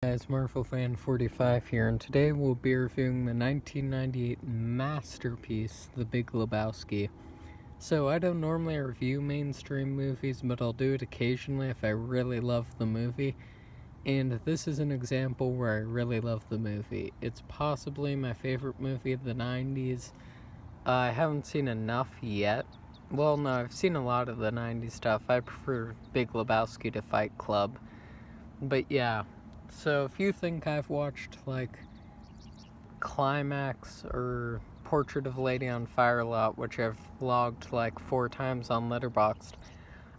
Guys, Marvel Fan 45 here, and today we'll be reviewing the 1998 masterpiece, The Big Lebowski. So, I don't normally review mainstream movies, but I'll do it occasionally if I really love the movie, and this is an example where I really love the movie. It's possibly my favorite movie of the 90s. I haven't seen enough yet. Well, no, I've seen a lot of the 90s stuff. I prefer Big Lebowski to Fight Club. But yeah. So if you think I've watched, like, Climax or Portrait of a Lady on Fire a lot, which I've vlogged, like, 4 times on Letterboxd,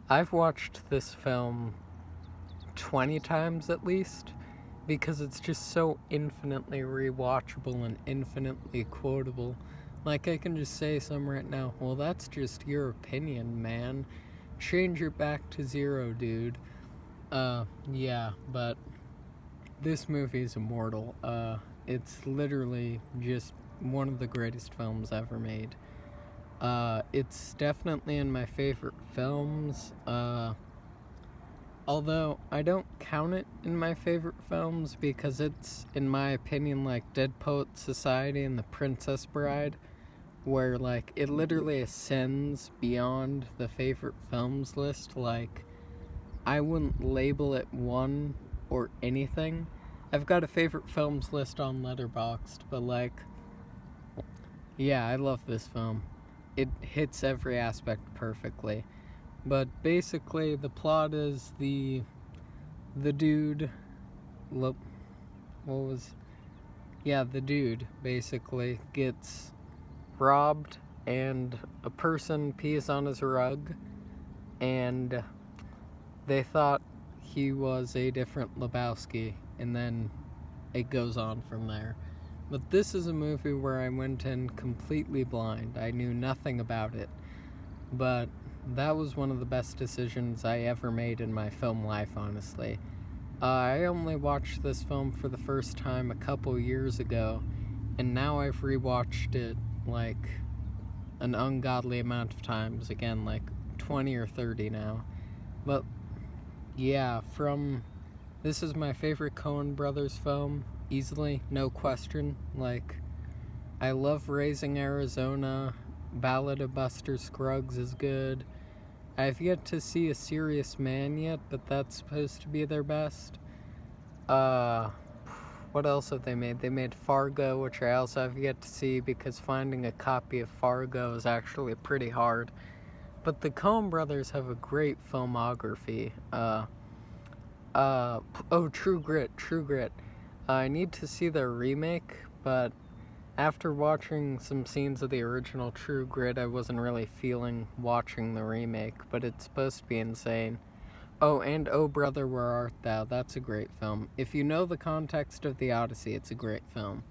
I've watched this film 20 times at least, because it's just so infinitely rewatchable and infinitely quotable. Like, I can just say some right now, well, that's just your opinion, man. Change it back to 0, dude. Yeah, but this movie is immortal. It's literally just one of the greatest films ever made. It's definitely in my favorite films, although I don't count it in my favorite films because it's, in my opinion, like Dead Poet Society and The Princess Bride, where, like, it literally ascends beyond the favorite films list. Like, I wouldn't label it one or anything. I've got a favorite films list on Letterboxd, but, like, yeah, I love this film. It hits every aspect perfectly. But basically, the plot is the dude, the dude basically gets robbed, and a person pees on his rug, and they thought he was a different Lebowski, and then it goes on from there. But this is a movie where I went in completely blind. I knew nothing about it. But that was one of the best decisions I ever made in my film life, honestly. I only watched this film for the first time a couple years ago, and now I've rewatched it, like, an ungodly amount of times. Again, like 20 or 30 now. But yeah, this is my favorite Coen Brothers film, easily, no question. Like, I love Raising Arizona, Ballad of Buster Scruggs is good. I've yet to see A Serious Man yet, but that's supposed to be their best. What else have they made? They made Fargo, which I also have yet to see because finding a copy of Fargo is actually pretty hard. But the Coen Brothers have a great filmography. True Grit. I need to see their remake, but after watching some scenes of the original True Grit, I wasn't really feeling watching the remake, but it's supposed to be insane. Oh, and Oh Brother, Where Art Thou? That's a great film. If you know the context of the Odyssey, it's a great film.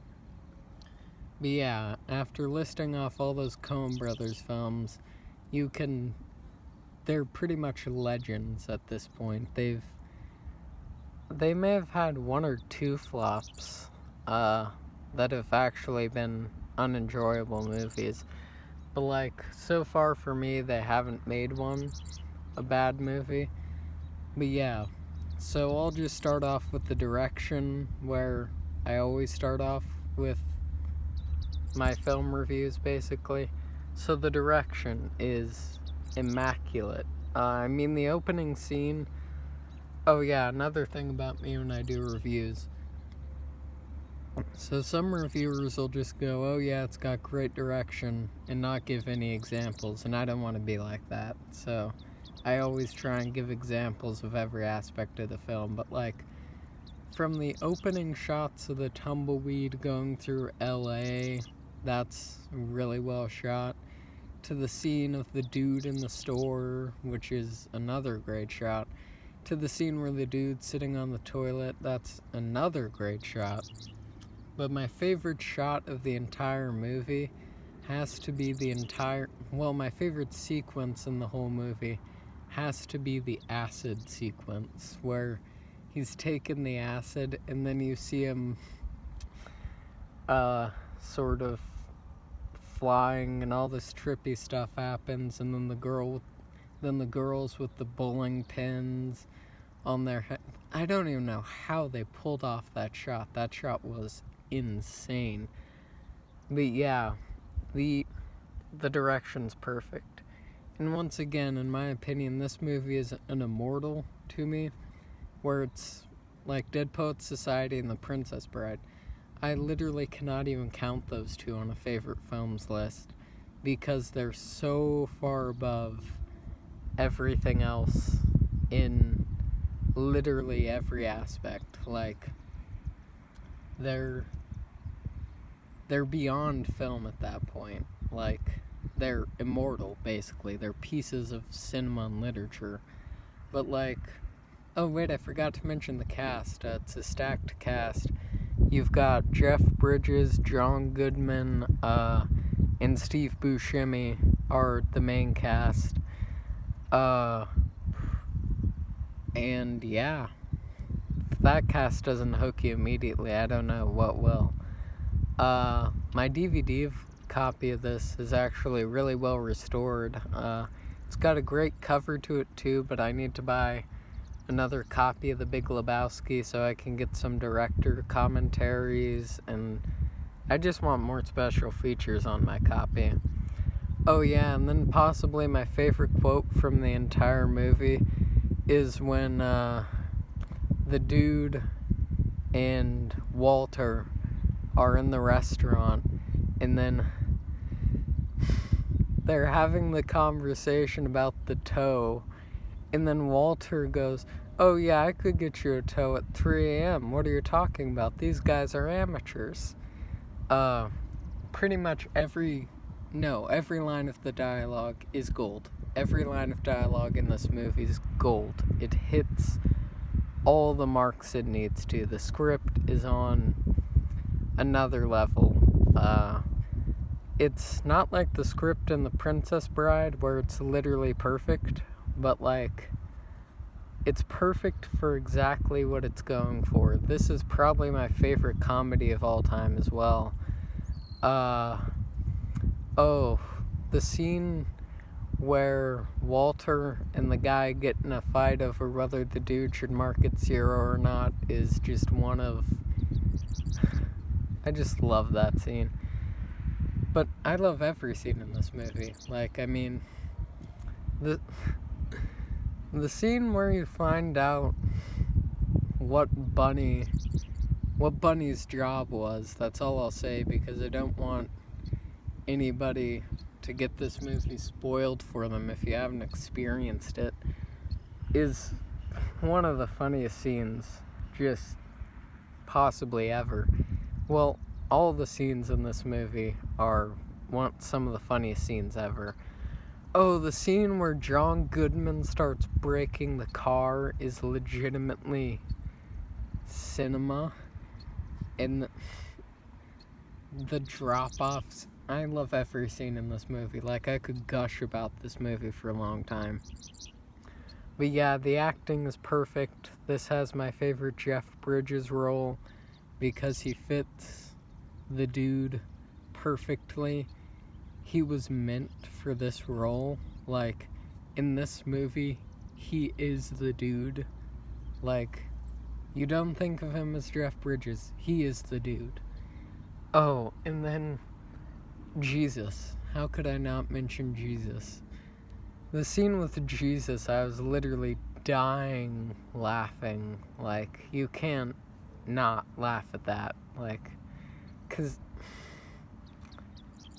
But yeah, after listing off all those Coen Brothers films, they're pretty much legends at this point. They may have had 1 or 2 flops, that have actually been unenjoyable movies. But, like, so far for me, they haven't made one a bad movie. But yeah, so I'll just start off with the direction, where I always start off with my film reviews, basically. So the direction is immaculate. The opening scene... Oh yeah, another thing about me when I do reviews. So some reviewers will just go, oh yeah, it's got great direction, and not give any examples, and I don't want to be like that. So I always try and give examples of every aspect of the film, but, like, from the opening shots of the tumbleweed going through LA, that's really well shot, to the scene of the dude in the store, which is another great shot, to the scene where the dude's sitting on the toilet, that's another great shot. But my favorite shot of the entire movie has to be my favorite sequence in the whole movie has to be the acid sequence, where he's taken the acid and then you see him sort of flying and all this trippy stuff happens, and then the girls with the bowling pins on their I don't even know how they pulled off that shot. That shot was insane. But yeah, the direction's perfect. And once again, in my opinion, this movie is an immortal to me, where it's like Dead Poets Society and The Princess Bride. I literally cannot even count those two on a favorite films list because they're so far above everything else in literally every aspect. Like, they're beyond film at that point. Like, they're immortal, basically. They're pieces of cinema and literature. But like, oh wait, I forgot to mention the cast. It's a stacked cast. You've got Jeff Bridges, John Goodman, and Steve Buscemi are the main cast. And yeah, if that cast doesn't hook you immediately, I don't know what will. My DVD copy of this is actually really well restored. It's got a great cover to it too, but I need to buy another copy of The Big Lebowski so I can get some director commentaries, and I just want more special features on my copy. Oh yeah, and then possibly my favorite quote from the entire movie is when the dude and Walter are in the restaurant, and then they're having the conversation about the toe, and then Walter goes, "Oh yeah, I could get you a tow at 3 a.m. What are you talking about? These guys are amateurs." Pretty much every line of the dialogue is gold. Every line of dialogue in this movie is gold. It hits all the marks it needs to. The script is on another level. It's not like the script in The Princess Bride where it's literally perfect, but like, it's perfect for exactly what it's going for. This is probably my favorite comedy of all time as well. The scene where Walter and the guy get in a fight over whether the dude should mark it 0 or not is just one of... I just love that scene. But I love every scene in this movie. Like, I mean, the scene where you find out what Bunny's job was, that's all I'll say, because I don't want anybody to get this movie spoiled for them if you haven't experienced it, is one of the funniest scenes just possibly ever. Well, all the scenes in this movie are some of the funniest scenes ever. Oh, the scene where John Goodman starts breaking the car is legitimately cinema. And the drop-offs, I love every scene in this movie. Like, I could gush about this movie for a long time. But yeah, the acting is perfect. This has my favorite Jeff Bridges role because he fits the dude perfectly. He was meant for this role. Like, in this movie, he is the dude. Like, you don't think of him as Jeff Bridges. He is the dude. Oh, and then Jesus. How could I not mention Jesus? The scene with Jesus, I was literally dying laughing. Like, you can't not laugh at that. Like, 'cause,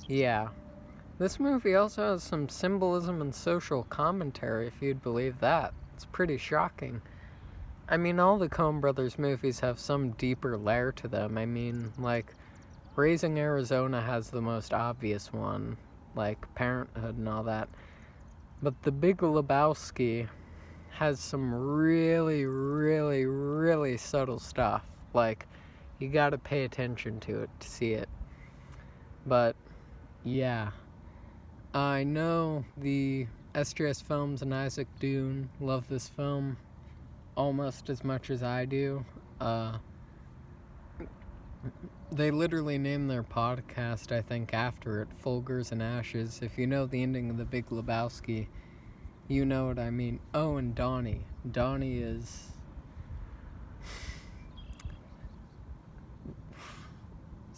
yeah. This movie also has some symbolism and social commentary, if you'd believe that. It's pretty shocking. I mean, all the Coen Brothers movies have some deeper layer to them. I mean, like, Raising Arizona has the most obvious one, like Parenthood and all that. But The Big Lebowski has some really, really, really subtle stuff. Like, you gotta pay attention to it to see it. But, yeah. I know the SJS Films and Isaac Dune love this film almost as much as I do. They literally named their podcast, I think, after it, Fulgurs and Ashes. If you know the ending of The Big Lebowski, you know what I mean. Oh, and Donnie. Donnie is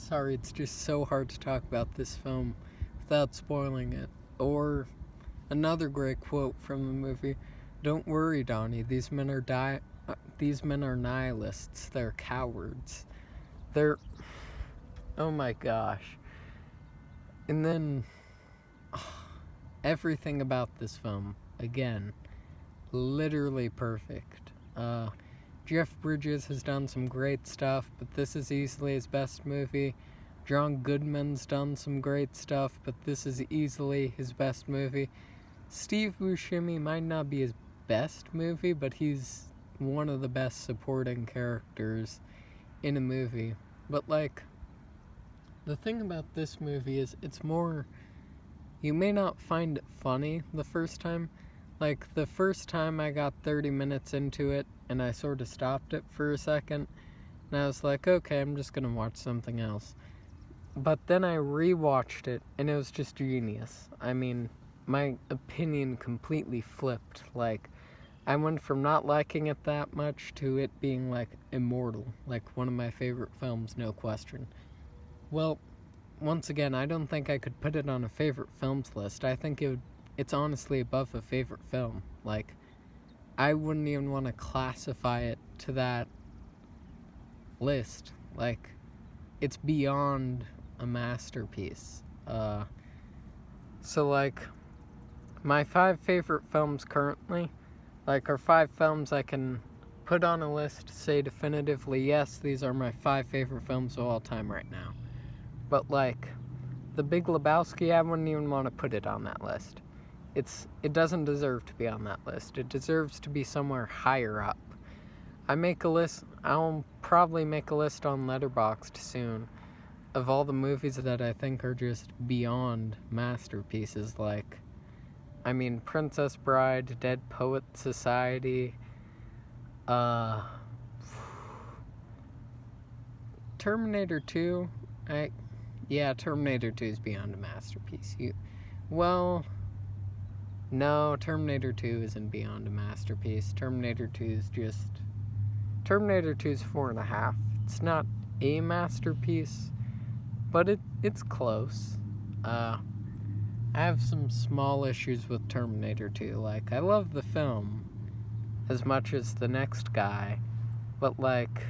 Sorry, it's just so hard to talk about this film without spoiling it. Or another great quote from the movie: "Don't worry, Donnie. These men are nihilists. They're cowards. They're oh my gosh." And then everything about this film, again, literally perfect. Jeff Bridges has done some great stuff, but this is easily his best movie. John Goodman's done some great stuff, but this is easily his best movie. Steve Buscemi might not be his best movie, but he's one of the best supporting characters in a movie. But, like, the thing about this movie is it's more... You may not find it funny the first time. Like, the first time I got 30 minutes into it, and I sort of stopped it for a second, and I was like, okay, I'm just gonna watch something else. But then I rewatched it, and it was just genius. I mean, my opinion completely flipped. Like, I went from not liking it that much to it being, like, immortal. Like, one of my favorite films, no question. Well, once again, I don't think I could put it on a favorite films list. I think it's honestly above a favorite film. Like, I wouldn't even want to classify it to that list. Like, it's beyond a masterpiece. So, like, my 5 favorite films currently, like, are 5 films I can put on a list, say definitively, yes, these are my 5 favorite films of all time right now. But, like, The Big Lebowski, I wouldn't even want to put it on that list. It doesn't deserve to be on that list. It deserves to be somewhere higher up. I'll probably make a list on Letterboxd soon of all the movies that I think are just beyond masterpieces. Like, I mean, Princess Bride, Dead Poet Society, Terminator 2, Terminator 2 is beyond a masterpiece. No, Terminator 2 isn't beyond a masterpiece. Terminator 2 is 4.5. It's not a masterpiece, but it's close. I have some small issues with Terminator 2. Like, I love the film as much as the next guy, but, like,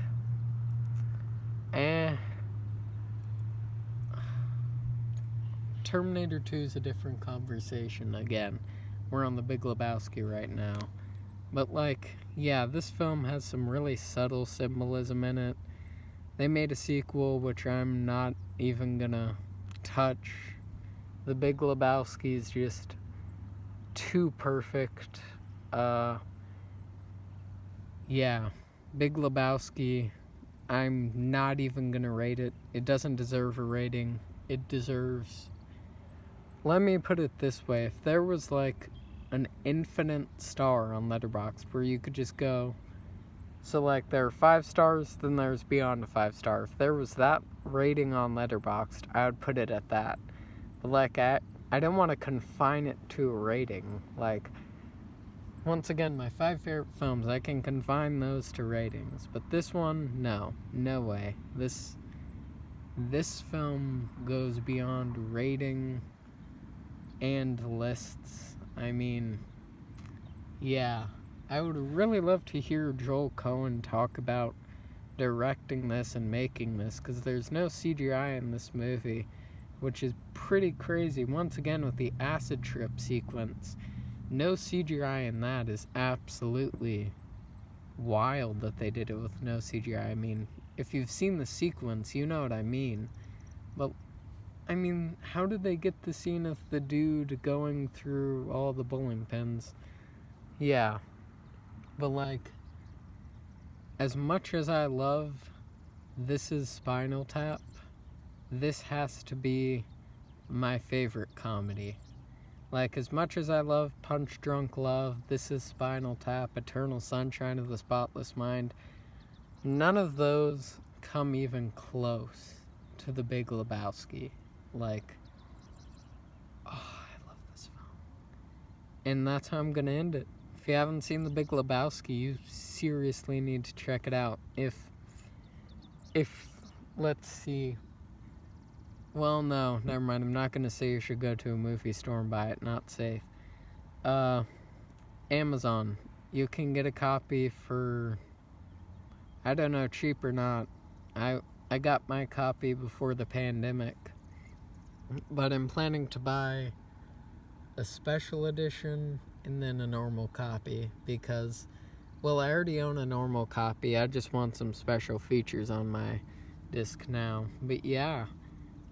Terminator 2 is a different conversation. Again, we're on The Big Lebowski right now. But, like, yeah, this film has some really subtle symbolism in it. They made a sequel, which I'm not even gonna touch. The Big Lebowski is just too perfect. Big Lebowski, I'm not even gonna rate it. It doesn't deserve a rating. It deserves... Let me put it this way. If there was, like, an infinite star on Letterboxd where you could just go... So, like, there are 5 stars, then there's beyond a 5 star. If there was that rating on Letterboxd, I would put it at that. But, like, I don't want to confine it to a rating. Like, once again, my 5 favorite films, I can confine those to ratings. But this one, no. No way. This film goes beyond rating and lists. I mean, yeah. I would really love to hear Joel Cohen talk about directing this and making this, because there's no CGI in this movie, which is pretty crazy. Once again, with the acid trip sequence, no CGI in that is absolutely wild that they did it with no CGI. I mean, if you've seen the sequence, you know what I mean. But, I mean, how did they get the scene of the dude going through all the bowling pins? Yeah. But, like, as much as I love This Is Spinal Tap, this has to be my favorite comedy. Like, as much as I love Punch Drunk Love, This Is Spinal Tap, Eternal Sunshine of the Spotless Mind, none of those come even close to The Big Lebowski. Like, I love this film. And that's how I'm gonna end it. If you haven't seen The Big Lebowski, you seriously need to check it out. If let's see, Well, no, never mind. I'm not going to say you should go to a movie store and buy it. Not safe. Amazon. You can get a copy for, I don't know, cheap or not. I got my copy before the pandemic, but I'm planning to buy a special edition and then a normal copy because, well, I already own a normal copy. I just want some special features on my disc now. But yeah,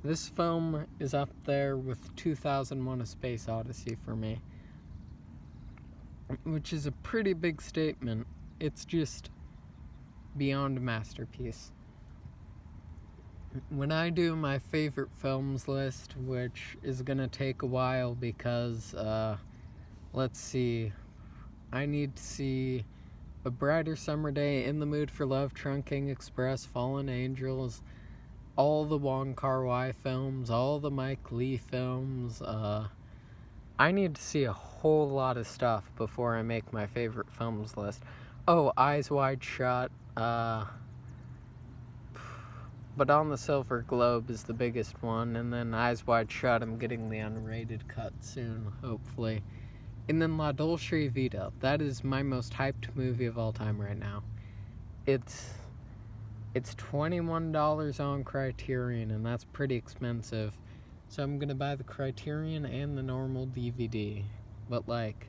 this film is up there with 2001: A Space Odyssey for me, which is a pretty big statement. It's just beyond a masterpiece. When I do my favorite films list, which is gonna take a while because, let's see, I need to see A Brighter Summer Day, In the Mood for Love, Trunking Express, Fallen Angels, all the Wong Kar-wai films, all the Mike Lee films. I need to see a whole lot of stuff before I make my favorite films list. Oh, Eyes Wide Shut, but On the Silver Globe is the biggest one, and then Eyes Wide Shut, I'm getting the unrated cut soon, hopefully. And then La Dolce Vita, that is my most hyped movie of all time right now. It's $21 on Criterion, and that's pretty expensive. So I'm gonna buy the Criterion and the normal DVD. But like,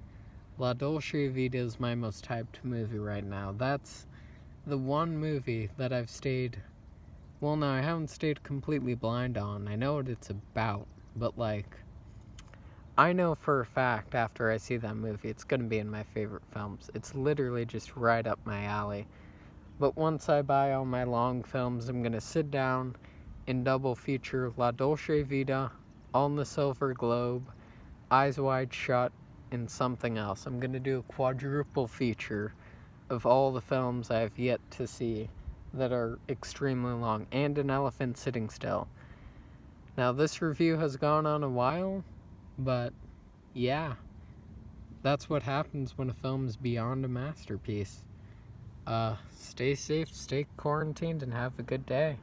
La Dolce Vita is my most hyped movie right now. That's the one movie that I've stayed, well, no, I haven't stayed completely blind on. I know what it's about, but like, I know for a fact after I see that movie, it's gonna be in my favorite films. It's literally just right up my alley. But once I buy all my long films, I'm gonna sit down and double feature La Dolce Vita, On the Silver Globe, Eyes Wide Shut, and something else. I'm gonna do a quadruple feature of all the films I have yet to see that are extremely long, and An Elephant Sitting Still. Now, this review has gone on a while, but yeah, that's what happens when a film is beyond a masterpiece. Stay safe, stay quarantined, and have a good day.